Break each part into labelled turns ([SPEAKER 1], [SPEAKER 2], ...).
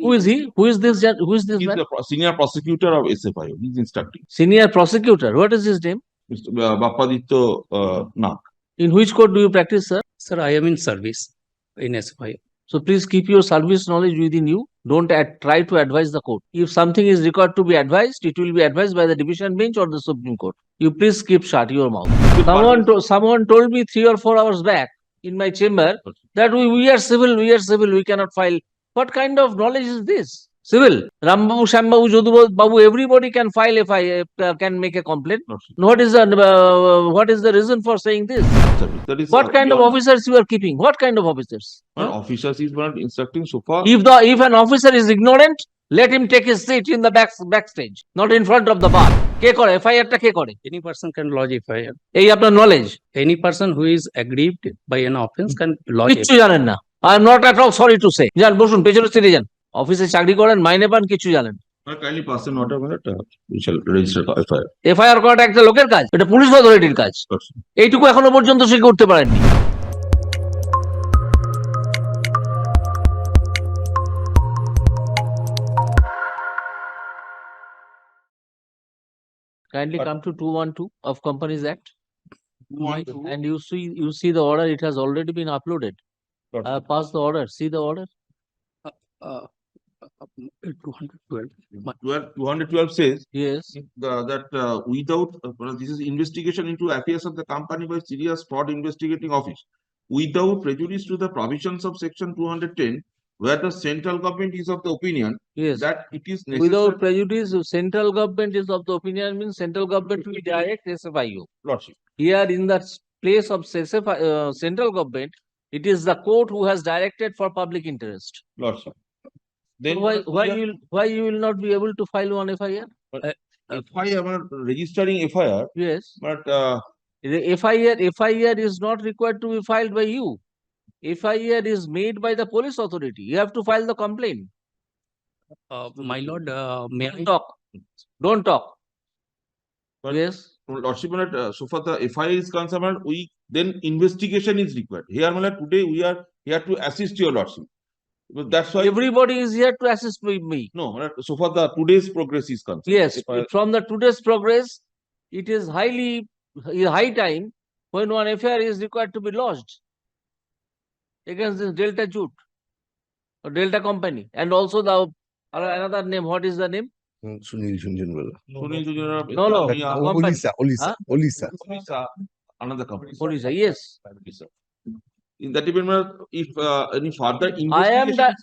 [SPEAKER 1] Who is he? Who is this? Who is this
[SPEAKER 2] He's
[SPEAKER 1] man?
[SPEAKER 2] the senior prosecutor of SFIO. He's instructing.
[SPEAKER 1] Senior prosecutor. What is his name?
[SPEAKER 2] Mr. Bappaditya Nag.
[SPEAKER 1] In which court do you practice, sir?
[SPEAKER 3] Sir, I am in service in SFI.
[SPEAKER 1] So please keep your service knowledge within you. Don't try to advise the court. If something is required to be advised, it will be advised by the division bench or the Supreme Court. You please keep shut your mouth. Someone told me 3 or 4 hours back in my chamber that we are civil, we cannot file. What kind of knowledge is this? Civil. Rambabu, Shambabu, Jodu Babu, everybody can file if I can make a complaint. What is the reason for saying this?
[SPEAKER 2] That is
[SPEAKER 1] What kind of officers you are keeping? What kind of officers?
[SPEAKER 2] Officers is not instructing so far.
[SPEAKER 1] If an officer is ignorant, let him take his seat in the backstage, not in front of the bar. কে করে FIR টা কে করে?
[SPEAKER 3] Any person can lodge FIR.
[SPEAKER 1] এই আপনার knowledge?
[SPEAKER 3] Any person who is aggrieved by an offense can lodge
[SPEAKER 1] কিচ্ছু জানেন না। I am not at all sorry to say. যান বসুন, পেছনে সিটে যান। অফিসে চাকরি করেন, মাইনে পান, কিছু জানেন।
[SPEAKER 2] Kindly pass a note of minute. We shall register FIR.
[SPEAKER 1] FIR করাটা একটা লোকের কাজ, এটা পুলিশ অথরিটির কাজ। এইটুকু এখনো পর্যন্ত শিখে উঠতে পারেননি। Kindly come to 212 of Companies Act.
[SPEAKER 2] 212.
[SPEAKER 1] And you see the order, it has already been uploaded. Pass the order, see the order.
[SPEAKER 3] 212.
[SPEAKER 2] 212 says
[SPEAKER 1] Yes.
[SPEAKER 2] that without this is investigation into affairs of the company by serious fraud investigating office without prejudice to the provisions of section 210 where the central government is of the opinion
[SPEAKER 1] Yes.
[SPEAKER 2] that it is necessary.
[SPEAKER 1] Without prejudice, central government is of the opinion means central government will direct SFIO.
[SPEAKER 2] Lordship.
[SPEAKER 1] Here in the place of central government, it is the court who has directed for public interest.
[SPEAKER 2] Lordship. Then
[SPEAKER 1] Why you will not be able to file one FIR?
[SPEAKER 2] FIR registering FIR.
[SPEAKER 1] Yes.
[SPEAKER 2] But
[SPEAKER 1] The FIR is not required to be filed by you. FIR is made by the police authority. You have to file the complaint.
[SPEAKER 3] My lord, may I
[SPEAKER 1] Talk. Don't talk.
[SPEAKER 2] But-
[SPEAKER 1] Yes.
[SPEAKER 2] Lordship, so far the FIR is concerned, then investigation is required. Here, today we are here to assist your lordship. But that's why
[SPEAKER 1] Everybody is here to assist me.
[SPEAKER 2] no. So far the today's progress is concerned.
[SPEAKER 1] Yes. From the today's progress, it is high time when one FIR is required to be lodged against this Delta Jute or Delta Company, and also the another name. What is the name?
[SPEAKER 4] Sunil Jhunjhunwala.
[SPEAKER 2] Sunil Jhunjhunwala,
[SPEAKER 1] No, no.
[SPEAKER 2] company.
[SPEAKER 4] Olisa.
[SPEAKER 2] Another company.
[SPEAKER 1] Odisha, yes.
[SPEAKER 2] In that event, if any further investigation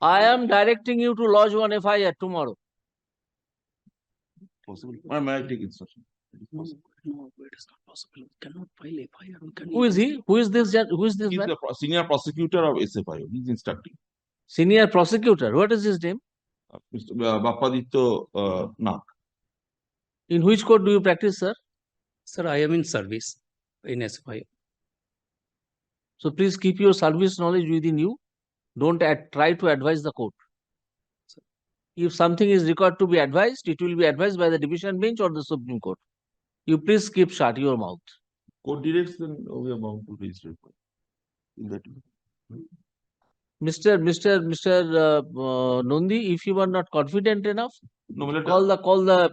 [SPEAKER 1] I am directing you to lodge one FIR tomorrow.
[SPEAKER 2] possible, may I take instruction?
[SPEAKER 3] No, it is not possible. We cannot file FIR.
[SPEAKER 1] Who is he? Who is this? Who is this
[SPEAKER 2] He's
[SPEAKER 1] man?
[SPEAKER 2] the senior prosecutor of SFIO. He's instructing.
[SPEAKER 1] Senior prosecutor. What is his name?
[SPEAKER 2] Mr. Bappaditya Nag.
[SPEAKER 1] In which court do you practice, sir?
[SPEAKER 3] Sir, I am in service in SFI.
[SPEAKER 1] So please keep your service knowledge within you. Don't try to advise the court. If something is required to be advised, it will be advised by the division bench or the Supreme Court. You please keep shut your mouth.
[SPEAKER 2] Court directs, then we are bound to register. In that way.
[SPEAKER 1] Mr. Nondi, if you are not confident enough,
[SPEAKER 2] No,
[SPEAKER 1] call the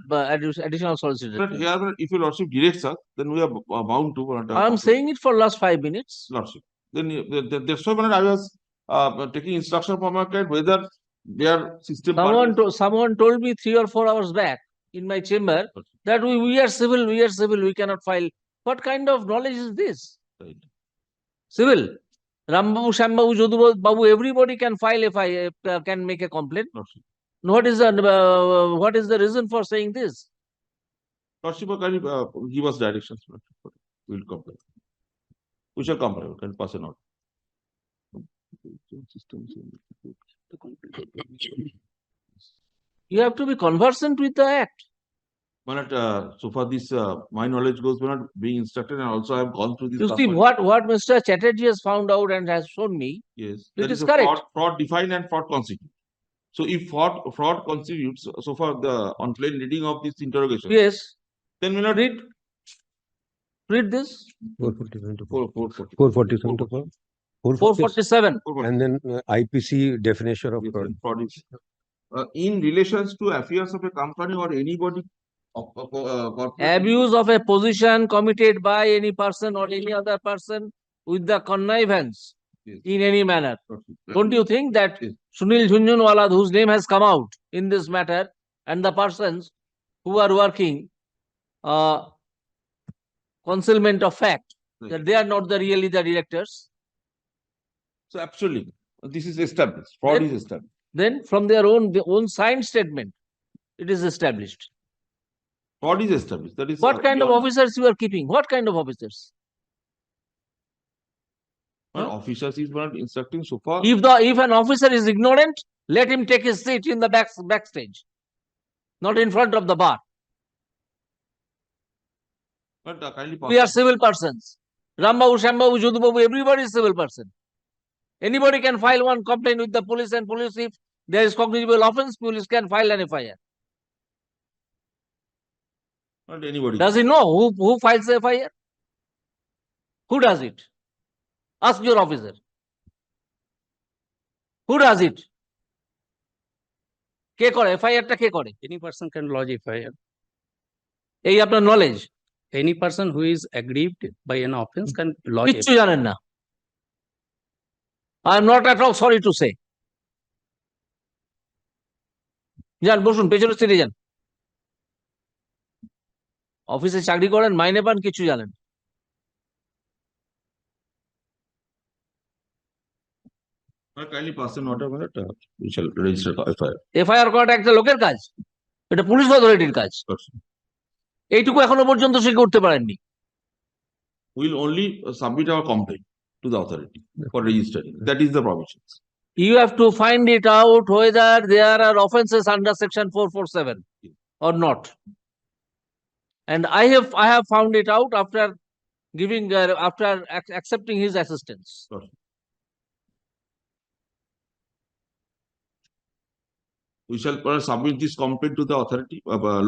[SPEAKER 1] additional solicitor.
[SPEAKER 2] but here, if your lordship directs us, then we are bound to.
[SPEAKER 1] I am saying it for last 5 minutes.
[SPEAKER 2] Lordship. Then that's why I was taking instruction from my client whether their system.
[SPEAKER 1] Someone told me 3 or 4 hours back in my chamber that we are civil, we cannot file. What kind of knowledge is this?
[SPEAKER 2] Right.
[SPEAKER 1] Civil. Rambabu, Shambabu, Jodu Babu, everybody can file if I can make a complaint.
[SPEAKER 2] Lordship.
[SPEAKER 1] What is the reason for saying this?
[SPEAKER 2] Lordship, can you give us directions? We will comply. We shall comply. We can pass a note.
[SPEAKER 1] You have to be conversant with the act.
[SPEAKER 2] So far this my knowledge goes beyond being instructed, and also I have gone through this.
[SPEAKER 1] You see what Mr. Chatterjee has found out and has shown me.
[SPEAKER 2] Yes,
[SPEAKER 1] It
[SPEAKER 2] that
[SPEAKER 1] is
[SPEAKER 2] a
[SPEAKER 1] correct.
[SPEAKER 2] Fraud defined and fraud constitute. So if fraud constitutes, so far the on plain reading of this interrogation,
[SPEAKER 1] Yes.
[SPEAKER 2] then we'll not
[SPEAKER 1] Read this.
[SPEAKER 4] 447 to
[SPEAKER 2] 440.
[SPEAKER 4] 447 to 4.
[SPEAKER 1] 447.
[SPEAKER 5] And then IPC definition of
[SPEAKER 2] Yes,
[SPEAKER 5] fraud.
[SPEAKER 2] and fraud is, in relations to affairs of a company or anybody of corporate.
[SPEAKER 1] Abuse of a position committed by any person or any other person with the connivance
[SPEAKER 2] Yes.
[SPEAKER 1] in any manner.
[SPEAKER 2] Yes.
[SPEAKER 1] Don't you think that
[SPEAKER 2] Yes.
[SPEAKER 1] Sunil Jhunjhunwala, whose name has come out in this matter, and the persons who are working concealment of fact,
[SPEAKER 2] Right.
[SPEAKER 1] that they are not really the directors?
[SPEAKER 2] So absolutely, this is established. Fraud
[SPEAKER 1] Then-
[SPEAKER 2] is established.
[SPEAKER 1] Then from their own signed statement, it is established.
[SPEAKER 2] Fraud is established. That is
[SPEAKER 1] What kind of
[SPEAKER 2] beyond-
[SPEAKER 1] officers you are keeping? What kind of officers?
[SPEAKER 2] But officers is not instructing so far.
[SPEAKER 1] If an officer is ignorant, let him take his seat in the backstage, not in front of the bar.
[SPEAKER 2] But kindly
[SPEAKER 1] We are
[SPEAKER 2] pause.
[SPEAKER 1] civil persons. Rambabu, Shambabu, Judubabu, everybody is civil person. Anybody can file one complaint with the police, and police, if there is cognizable offense, police can file an FIR.
[SPEAKER 2] Not anybody.
[SPEAKER 1] Does he know who files the FIR? Who does it? Ask your officer. Who does it? কে করে FIR টা কে করে?
[SPEAKER 3] Any person can lodge FIR.
[SPEAKER 1] এই আপনার knowledge,
[SPEAKER 3] Any person who is aggrieved by an offense can lodge
[SPEAKER 1] কিচ্ছু জানেন না। I am not at all sorry to say. যান বসুন, পেছনের সিটে যান। অফিসে চাকরি করেন, মাইনে পান, কিছু জানেন।
[SPEAKER 2] Kindly pass an order on that. We shall register FIR.
[SPEAKER 1] FIR করাটা একটা লোকের কাজ, এটা পুলিশ অথরিটির কাজ। এইটুকু এখনো পর্যন্ত সে করতে পারেননি।
[SPEAKER 2] We'll only submit our complaint to the authority for registering. That is the provisions.
[SPEAKER 1] You have to find it out whether there are offences under section 447 or not. And I have found it out after giving after accepting his assistance.
[SPEAKER 2] We shall submit this complaint to the authority,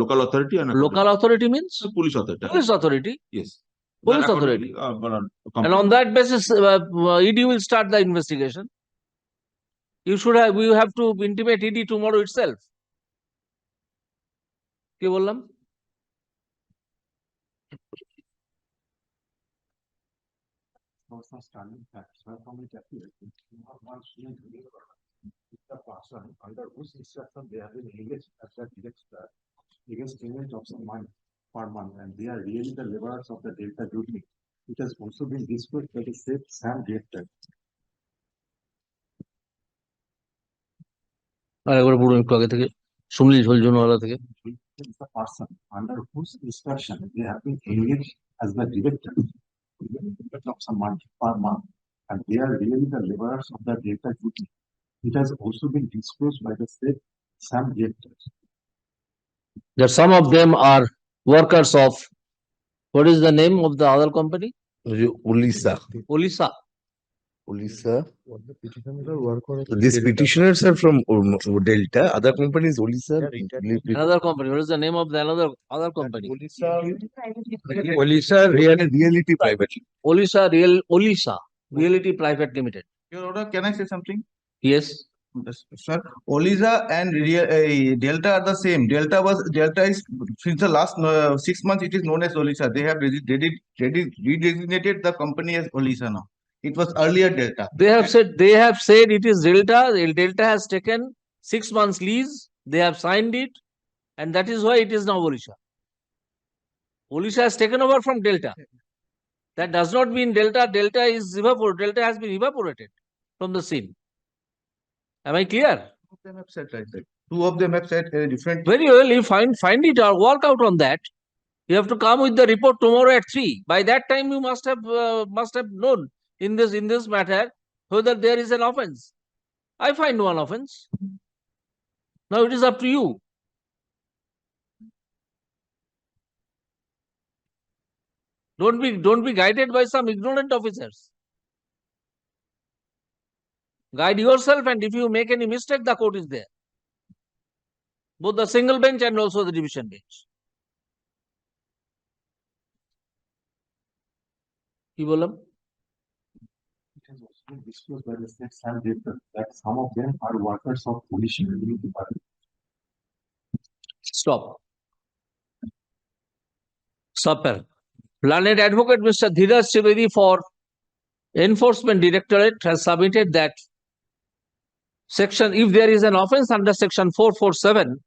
[SPEAKER 2] local authority and
[SPEAKER 1] Local authority means
[SPEAKER 2] police authority.
[SPEAKER 1] police authority.
[SPEAKER 2] Yes.
[SPEAKER 1] Police
[SPEAKER 2] Then
[SPEAKER 1] authority.
[SPEAKER 2] accordingly,
[SPEAKER 1] And on that basis, ED will start the investigation. We have to intimate ED tomorrow itself. কি বললাম?
[SPEAKER 6] The person under whose instruction they have been engaged as the director against payment of some money per month, and they are really the laborers of the Delta duty. It has also been disclosed by the said Sam Director.
[SPEAKER 1] আর একবার বলুন একটু আগে থেকে, সুনীল ঝোলঝুনওয়ালা থেকে।
[SPEAKER 6] Is the person under whose instruction they have been engaged as the director of some money per month, and they are really the laborers of the Delta duty. It has also been disclosed by the said Sam Director.
[SPEAKER 1] That some of them are workers of, what is the name of the other company?
[SPEAKER 4] Olisa.
[SPEAKER 1] Olisa.
[SPEAKER 4] Olisa. These petitioners are from Delta. Other companies, Olisa.
[SPEAKER 1] Another company. What is the name of the other company?
[SPEAKER 5] Olisa
[SPEAKER 4] Reality Private.
[SPEAKER 1] Olisa Reality Private Limited.
[SPEAKER 7] Your Honor, can I say something?
[SPEAKER 1] Yes.
[SPEAKER 7] Yes, sir, Olisa and Delta are the same. Delta is since the last 6 months it is known as Olisa. They have redesignated the company as Olisa now. It was earlier Delta.
[SPEAKER 1] They have said it is Delta. Delta has taken 6 months lease. They have signed it, and that is why it is now Olisa. Olisa has taken over from Delta. That does not mean Delta is evaporated. Delta has been evaporated from the scene. Am I clear?
[SPEAKER 7] Two of them have said like that. Two of them have said different.
[SPEAKER 1] Very well. You find it or work out on that. You have to come with the report tomorrow at 3. By that time, you must have known in this matter whether there is an offense. I find one offense. Now it is up to you. Don't be guided by some ignorant officers. Guide yourself, and if you make any mistake, the court is there. Both the single bench and also the division bench. কি বললাম?
[SPEAKER 6] It has also been disclosed by the state SAM data that some of them are workers of police department.
[SPEAKER 1] Stop. Stop. Learned Advocate Mr. Dheeraj Trivedi for Enforcement Directorate has submitted that if there is an offence under section 447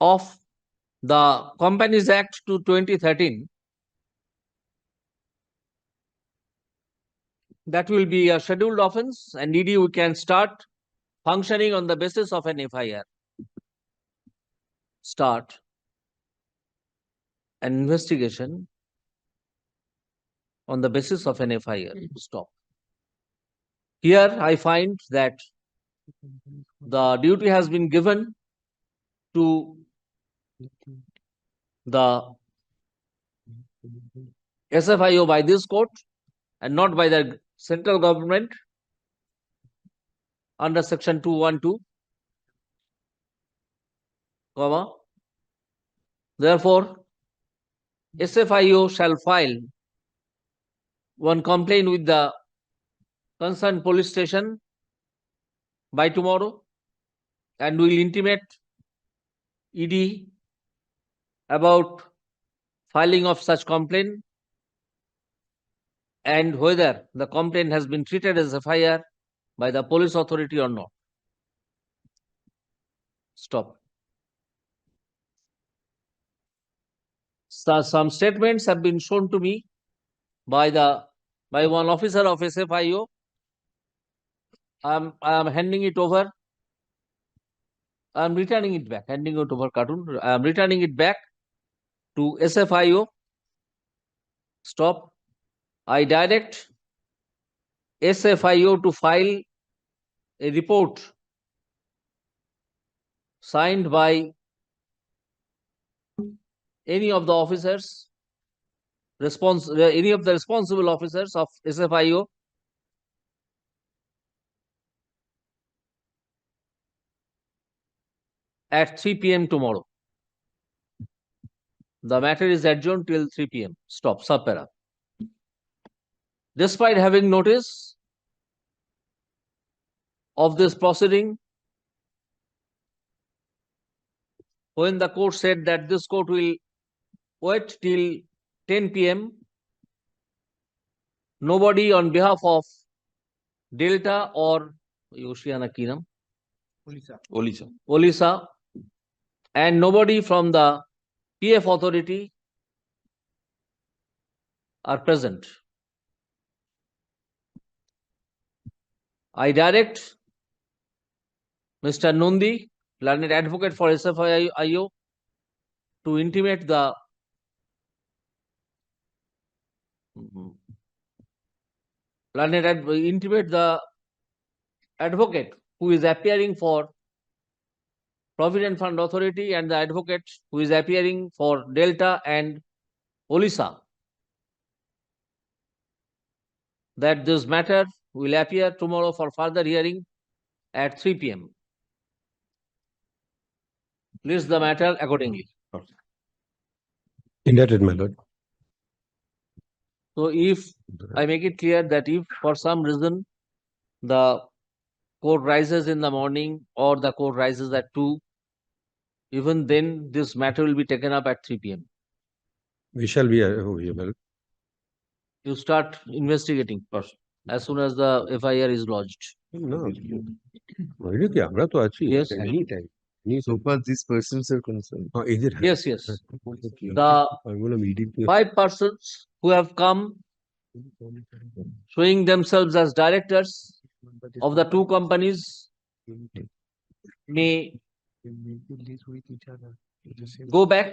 [SPEAKER 1] of the Companies Act to 2013, that will be a scheduled offence, and ED can start functioning on the basis of an FIR. Start an investigation on the basis of an FIR. Stop. Here I find that the duty has been given to the SFIO by this court and not by the central government under section 212, comma. Therefore, SFIO shall file one complaint with the concerned police station by tomorrow and will intimate ED about filing of such complaint and whether the complaint has been treated as FIR by the police authority or not. Stop. So, some statements have been shown to me by one officer of SFIO. I am handing it over. I am returning it back. Handing it over, Cartoon. I am returning it back to SFIO. Stop. I direct SFIO to file a report signed by any of the officers, any of the responsible officers of SFIO at 3 p.m. tomorrow. The matter is adjourned till 3 p.m. Stop. Subpara. Despite having notice of this proceeding, when the court said that this court will wait till 10 p.m., nobody on behalf of Delta or Oceana Kinam, Olisa, and nobody from the PF authority are present. I direct Mr. Nundi, learned advocate for SFIO, to intimate the advocate who is appearing for Provident Fund Authority and the advocate who is appearing for Delta and Olisa that this matter will appear tomorrow for further hearing at 3 p.m. List the matter accordingly.
[SPEAKER 5] Indicted, my lord.
[SPEAKER 1] So if I make it clear that if for some reason the court rises in the morning or the court rises at 2, even then this matter will be taken up at 3 p.m.
[SPEAKER 5] We shall be available.
[SPEAKER 1] You start investigating first as soon as the FIR is lodged.
[SPEAKER 5] No. Why do আমরা তো আছি
[SPEAKER 1] Yes.
[SPEAKER 5] anytime.
[SPEAKER 4] So far, these persons are concerned.
[SPEAKER 5] Is it?
[SPEAKER 1] Yes, yes.
[SPEAKER 4] Okay.
[SPEAKER 1] The
[SPEAKER 5] I'm going to meeting.
[SPEAKER 1] 5 persons who have come showing themselves as directors of the 2 companies may go back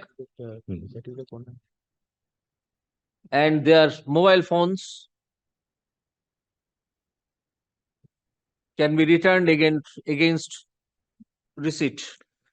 [SPEAKER 1] and their mobile phones can be returned against receipt.